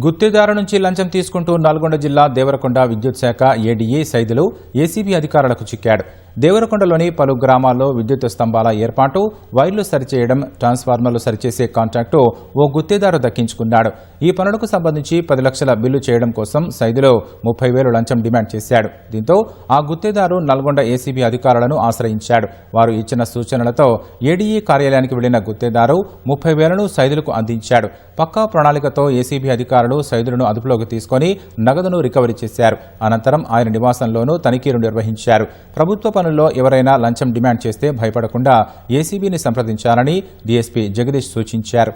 గుత్తేదారు నుంచి లంచం తీసుకుంటూ నల్గొండ జిల్లా దేవరకొండ విద్యుత్ శాఖ ఏడీఏ సైదులు ఏసీబీ అధికారులకు చిక్కాడు. దేవరకొండలోని పలు గ్రామాల్లో విద్యుత్ స్తంభాల ఏర్పాటు, వైర్లు సరిచేయడం, ట్రాన్స్ఫార్మర్లు సరిచేసే కాంట్రాక్టు ఓ గుత్తేదారు దక్కించుకున్నాడు. ఈ పనులకు సంబంధించి 10 లక్షల బిల్లు చేయడం కోసం సైదులు 30,000 లంచం డిమాండ్ చేశాడు. దీంతో ఆ గుత్తేదారు నల్గొండ ఏసీబీ అధికారులను ఆశ్రయించాడు. వారు ఇచ్చిన సూచనలతో ఏడీఏ కార్యాలయానికి వెళ్లిన గుత్తేదారు 30,000ను సైదులకు అందించాడు. పక్కా ప్రణాళికతో ఏసీబీ అధికారులు సైదులను అదుపులోకి తీసుకుని నగదును రికవరీ చేశారు. అనంతరం ఆయన నివాసంలోనూ తనిఖీలు నిర్వహించారు. ప్రభుత్వ పనుల్లో ఎవరైనా లంచం డిమాండ్ చేస్తే భయపడకుండా ఏసీబీని సంప్రదించాలని డీఎస్పీ జగదీష్ సూచించారు.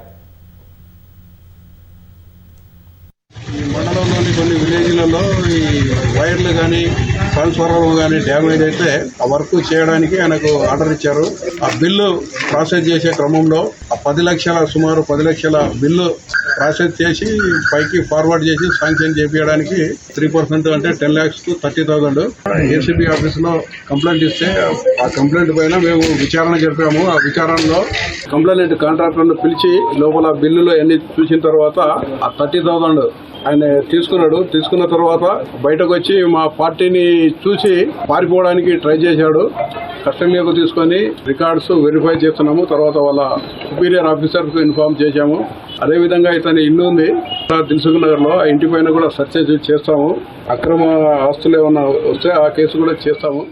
మండలంలోని కొన్ని విలేజ్లలో ఈ వైర్లు కానీ ట్రాన్స్ఫార్మర్లు కానీ డ్యామేజ్ అయితే ఆ వర్క్ చేయడానికి ఆయనకు ఆర్డర్ ఇచ్చారు. ఆ బిల్లు ప్రాసెస్ చేసే క్రమంలో ఆ 10 లక్షల సుమారు 10 లక్షల బిల్లు ప్రాసెస్ చేసి పైకి ఫార్వర్డ్ చేసి శాంక్షన్ చేపించడానికి 3% అంటే 10,30,000 ఏసీబీ ఆఫీసులో కంప్లైంట్ ఇస్తే ఆ కంప్లైంట్ పైన మేము విచారణ జరిపాము. ఆ విచారణలో కంప్లైంట్ కాంట్రాక్టర్ను పిలిచి లోపల బిల్లులో ఎన్ని చూసిన తర్వాత ఆ 30,000 ఆయన తీసుకున్నాడు. తీసుకున్న తర్వాత బయటకు వచ్చి మా పార్టీని చూసి పారిపోవడానికి ట్రై చేశాడు. కస్టడీలోకి తీసుకొని రికార్డ్స్ వెరిఫై చేస్తున్నాము. తర్వాత వాళ్ళ సుపీరియర్ ఆఫీసర్కు ఇన్ఫార్మ్ చేశాము. అదేవిధంగా ఇతని ఇల్లు ఉంది దిల్సుఖ్ నగర్ లో, ఆ ఇంటి పైన కూడా సెర్చ్ చేస్తాము. అక్రమ ఆస్తులు ఏమన్నా వస్తే ఆ కేసు కూడా చేస్తాము.